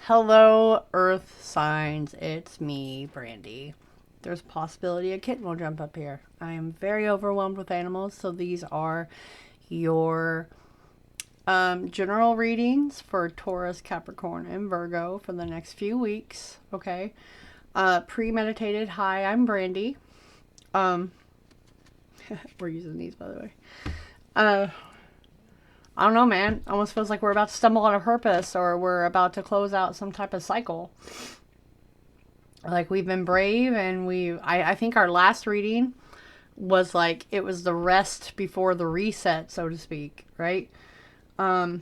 Hello, Earth signs. It's me, Brandy. There's a possibility a kitten will jump up here. I am very overwhelmed with animals, so these are your general readings for Taurus, Capricorn, and Virgo for the next few weeks. Okay. Premeditated. Hi, I'm Brandy. We're using these, by the way. I don't know, man. Almost feels like we're about to stumble on a purpose, or we're about to close out some type of cycle. Like, we've been brave, and I think our last reading was like, it was the rest before the reset, so to speak, right? It's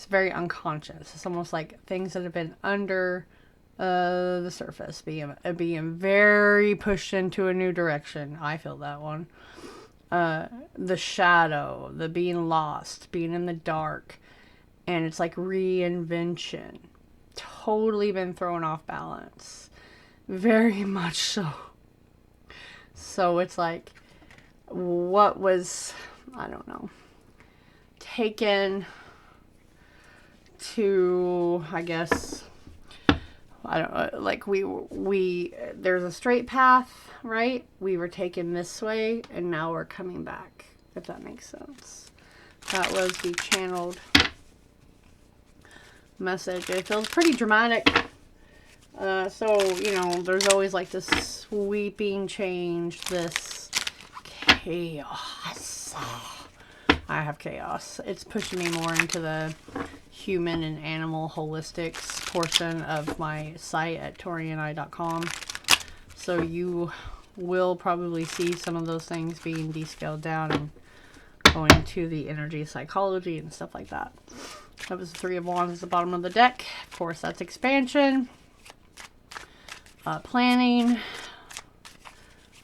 very unconscious. It's almost like things that have been under the surface being very pushed into a new direction. I feel that one. The shadow, the being lost, being in the dark, and it's like reinvention. Totally been thrown off balance. Very much so. So it's like, what was, I don't know, taken to, I guess, I don't know, like there's a straight path, right? We were taken this way, and now we're coming back, if that makes sense. That was the channeled message. It feels pretty dramatic. So, there's always like this sweeping change, this chaos. I have chaos. It's pushing me more into the human and animal holistics portion of my site at Taurean.com. So you will probably see some of those things being descaled down and going to the energy psychology and stuff like that. That was the Three of Wands at the bottom of the deck. Of course, that's expansion, planning.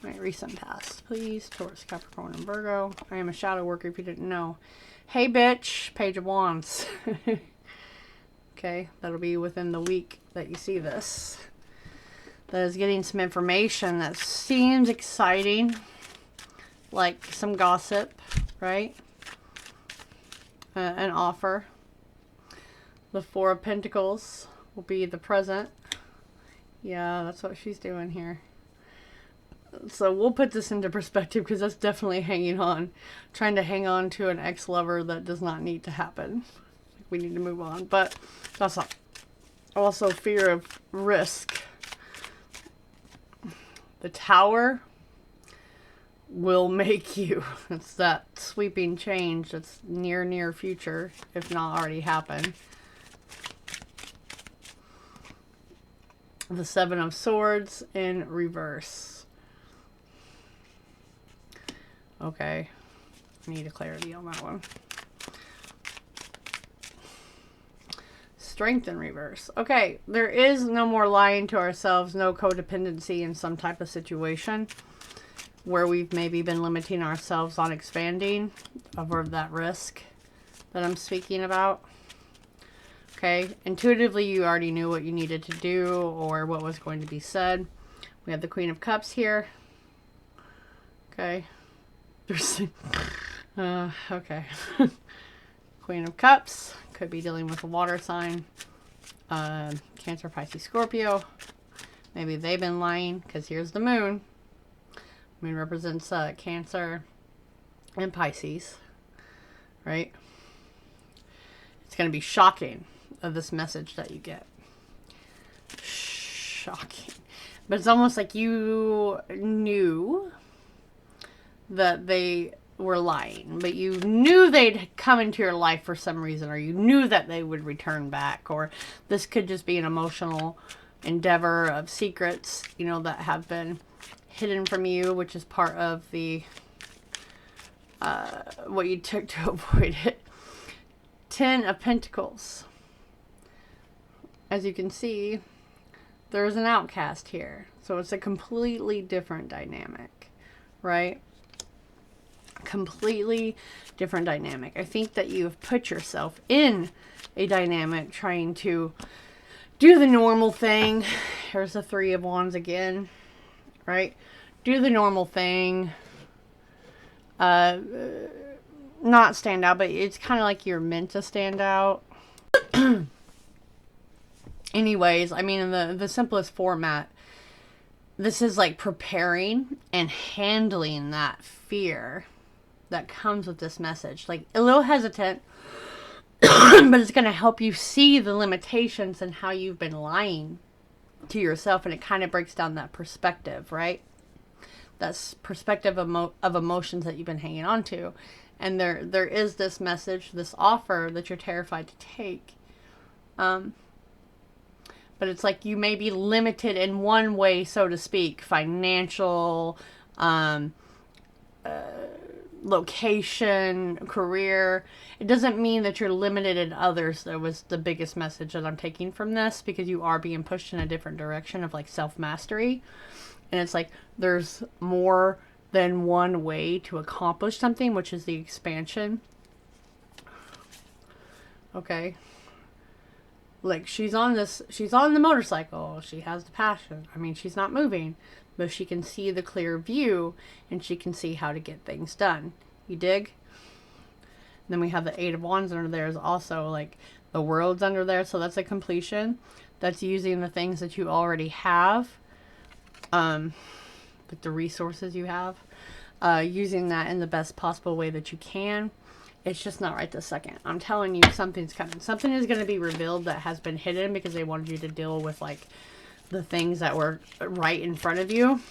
My recent past, please. Taurus, Capricorn, and Virgo. I am a shadow worker if you didn't know. Hey, bitch. Page of Wands. Okay, that'll be within the week that you see this. That is getting some information that seems exciting. Like some gossip, right? An offer. The Four of Pentacles will be the present. Yeah, that's what she's doing here. So we'll put this into perspective, because that's definitely hanging on. Trying to hang on to an ex-lover that does not need to happen. We need to move on. But that's also fear of risk. The Tower will make you. It's that sweeping change that's near future, if not already happened. The Seven of Swords in reverse. Okay, I need a clarity on that one. Strength in reverse. Okay, there is no more lying to ourselves, no codependency in some type of situation where we've maybe been limiting ourselves on expanding over that risk that I'm speaking about. Okay, intuitively you already knew what you needed to do or what was going to be said. We have the Queen of Cups here. Okay. Okay. Queen of Cups. Could be dealing with a water sign. Cancer, Pisces, Scorpio. Maybe they've been lying, because here's the moon. Moon represents Cancer and Pisces. Right? It's going to be shocking of this message that you get. Shocking. But it's almost like you knew that they were lying, but you knew they'd come into your life for some reason, or you knew that they would return back, or this could just be an emotional endeavor of secrets, that have been hidden from you, which is part of the what you took to avoid it. Ten of Pentacles. As you can see, there's an outcast here, so it's a completely different dynamic, right? Completely different dynamic. I think that you have put yourself in a dynamic trying to do the normal thing. Here's the Three of Wands again, right? Do the normal thing. Not stand out, but it's kind of like you're meant to stand out. Anyways, I mean, in the simplest format, this is like preparing and handling that fear that comes with this message. Like, a little hesitant, but it's going to help you see the limitations and how you've been lying to yourself. And it kind of breaks down that perspective, right? That's perspective of emotions that you've been hanging on to. And there is this message, this offer that you're terrified to take. But it's like you may be limited in one way, so to speak, financial, location, career. It doesn't mean that you're limited in others. That was the biggest message that I'm taking from this, because you are being pushed in a different direction of like self-mastery. And it's like there's more than one way to accomplish something, which is the expansion. Okay. Like, she's on the motorcycle. She has the passion. I mean, she's not moving, but she can see the clear view and she can see how to get things done. You dig? And then we have the 8 of Wands under there is also like the World's under there. So that's a completion. That's using the things that you already have. Like the resources you have. Using that in the best possible way that you can. It's just not right this second. I'm telling you, something's coming. Something is going to be revealed that has been hidden because they wanted you to deal with, like, the things that were right in front of you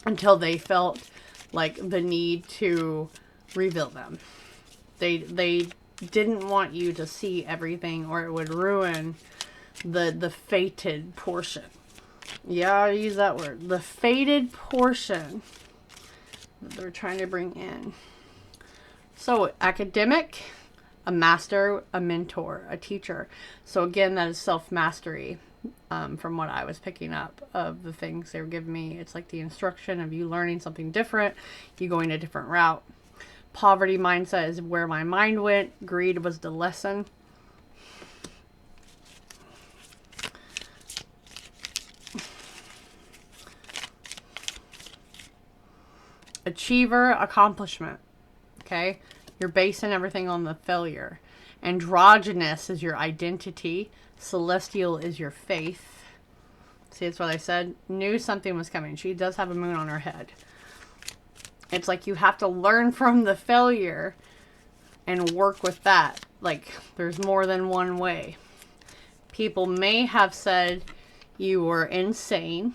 until they felt, like, the need to reveal them. They didn't want you to see everything, or it would ruin the fated portion. Yeah, I use that word. The fated portion that they're trying to bring in. So, academic, a master, a mentor, a teacher. So, again, that is self-mastery, from what I was picking up of the things they were giving me. It's like the instruction of you learning something different, you going a different route. Poverty mindset is where my mind went. Greed was the lesson. Achiever, accomplishment. Okay, you're basing everything on the failure. Androgynous is your identity. Celestial is your faith. See, that's what I said. Knew something was coming. She does have a moon on her head. It's like you have to learn from the failure and work with that. Like, there's more than one way. People may have said you were insane.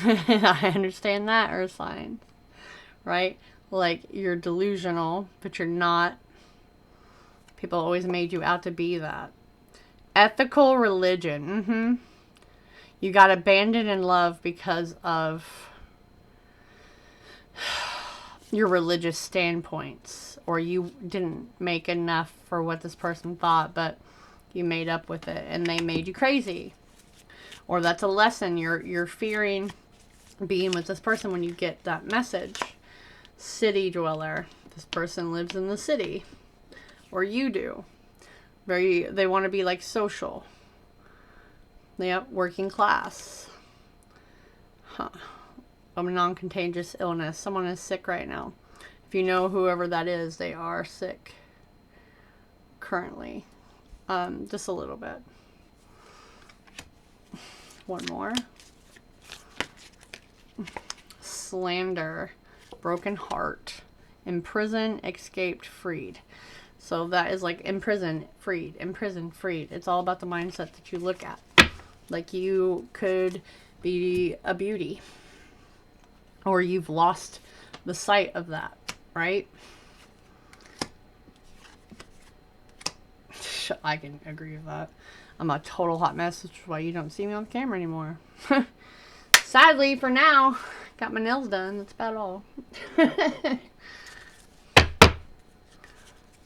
I understand that, Earth sign. Right? Like, you're delusional, but you're not. People always made you out to be that. Ethical religion. You got abandoned in love because of your religious standpoints. Or you didn't make enough for what this person thought, but you made up with it. And they made you crazy. Or that's a lesson. You're fearing being with this person when you get that message. City dweller. This person lives in the city. Or you do. They want to be like social. Yep, working class. A non-contagious illness. Someone is sick right now. If you know whoever that is, they are sick currently. Just a little bit. One more. Slander. Broken heart. Imprison, escaped, freed. So that is like imprison, freed. Imprison, freed. It's all about the mindset that you look at. Like, you could be a beauty. Or you've lost the sight of that, right? I can agree with that. I'm a total hot mess, which is why you don't see me on the camera anymore. Sadly, for now, got my nails done. That's about all.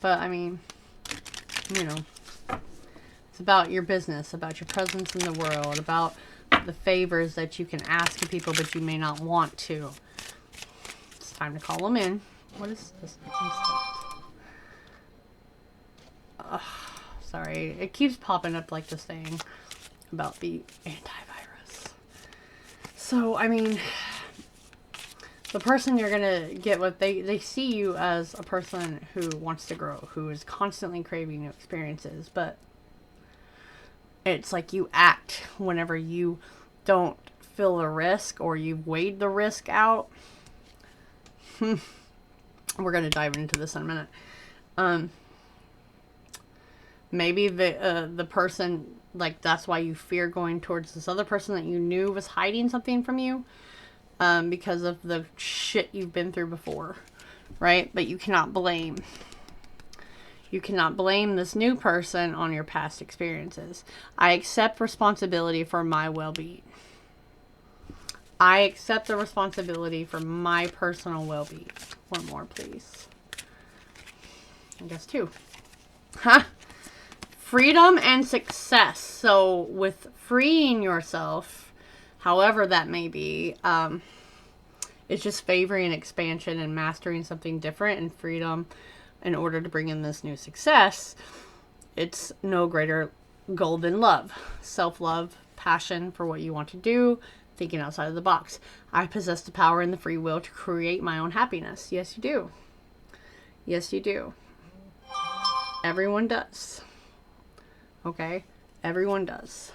But, I mean, you know, it's about your business, about your presence in the world, about the favors that you can ask of people, but you may not want to. It's time to call them in. What is this? Sorry. It keeps popping up like this thing about the antivirus. So, I mean, the person you're going to get with, they see you as a person who wants to grow, who is constantly craving new experiences, but It's like you act whenever you don't feel the risk or you've weighed the risk out. We're going to dive into this in a minute. Maybe the person, like, that's why you fear going towards this other person that you knew was hiding something from you, because of the shit you've been through before, right? But you cannot blame. You cannot blame this new person on your past experiences. I accept responsibility for my well-being. I accept the responsibility for my personal well-being. One more, please. I guess two. Huh? Freedom and success. So with freeing yourself, however that may be, it's just favoring expansion and mastering something different and freedom in order to bring in this new success. It's no greater goal than love. Self-love, passion for what you want to do, thinking outside of the box. I possess the power and the free will to create my own happiness. Yes, you do. Yes, you do. Everyone does. Okay? Everyone does.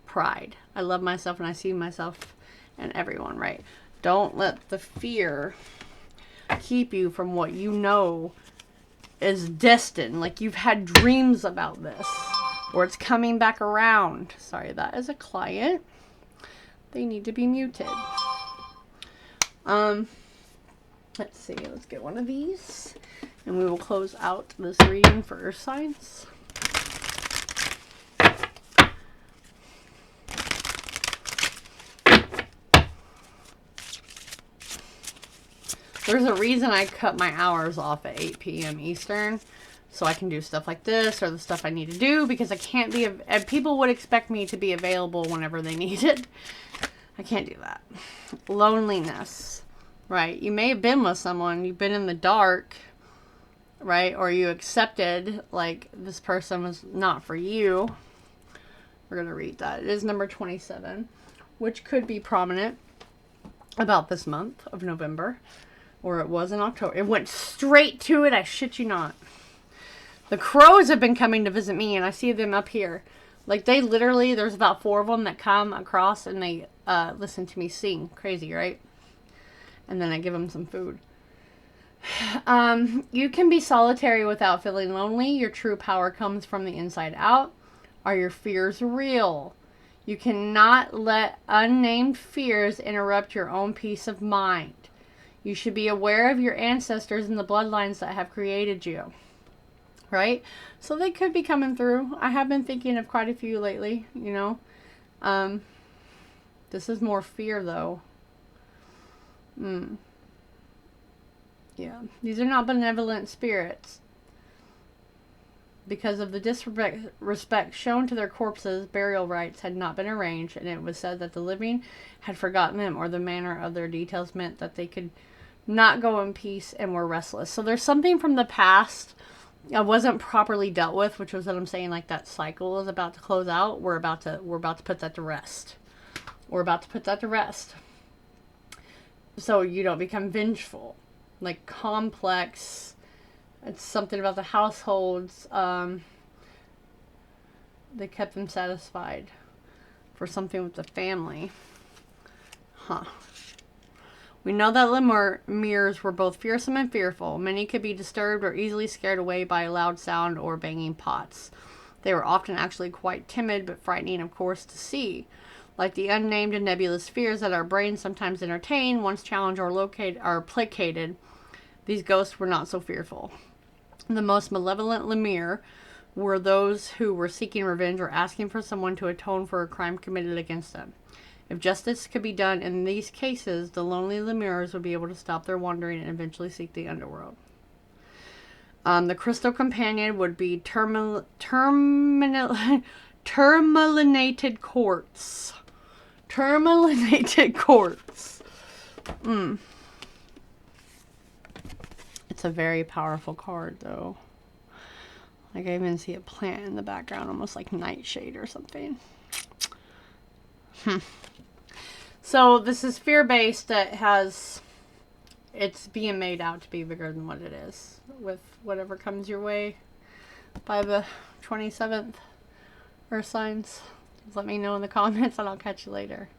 Pride. I love myself and I see myself and everyone, right? Don't let the fear keep you from what you know is destined. Like, you've had dreams about this, or it's coming back around. Sorry, that is a client. They need to be muted. Let's see. Let's get one of these, and we will close out this reading for earth signs. There's a reason I cut my hours off at 8 p.m. Eastern, so I can do stuff like this or the stuff I need to do, because I can't be, people would expect me to be available whenever they need it. I can't do that. Loneliness, right? You may have been with someone, you've been in the dark, right? Or you accepted, like, this person was not for you. We're going to read that. It is number 27, which could be prominent about this month of November. Or it was in October. It went straight to it. I shit you not. The crows have been coming to visit me, and I see them up here. Like, they literally, there's about 4 of them that come across, and they listen to me sing. Crazy, right? And then I give them some food. You can be solitary without feeling lonely. Your true power comes from the inside out. Are your fears real? You cannot let unnamed fears interrupt your own peace of mind. You should be aware of your ancestors and the bloodlines that have created you. Right? So they could be coming through. I have been thinking of quite a few lately, you know. This is more fear, though. Yeah. These are not benevolent spirits. Because of the disrespect shown to their corpses, burial rites had not been arranged, and it was said that the living had forgotten them, or the manner of their details meant that they could not go in peace and were restless. So there's something from the past that wasn't properly dealt with, which was what I'm saying, like, that cycle is about to close out. We're about to put that to rest. We're about to put that to rest. So you don't become vengeful. Like, complex. It's something about the households. They kept them satisfied for something with the family. Huh. We know that lemurs were both fearsome and fearful. Many could be disturbed or easily scared away by a loud sound or banging pots. They were often actually quite timid, but frightening, of course, to see. Like the unnamed and nebulous fears that our brains sometimes entertain, once challenged or placated, these ghosts were not so fearful. The most malevolent lemur were those who were seeking revenge or asking for someone to atone for a crime committed against them. If justice could be done in these cases, the lonely lemurs would be able to stop their wandering and eventually seek the underworld. The crystal companion would be tourmalinated quartz. Tourmalinated quartz. It's a very powerful card, though. Like, I even see a plant in the background, almost like nightshade or something. So this is fear-based that it's being made out to be bigger than what it is with whatever comes your way by the 27th. Earth signs? Let me know in the comments and I'll catch you later.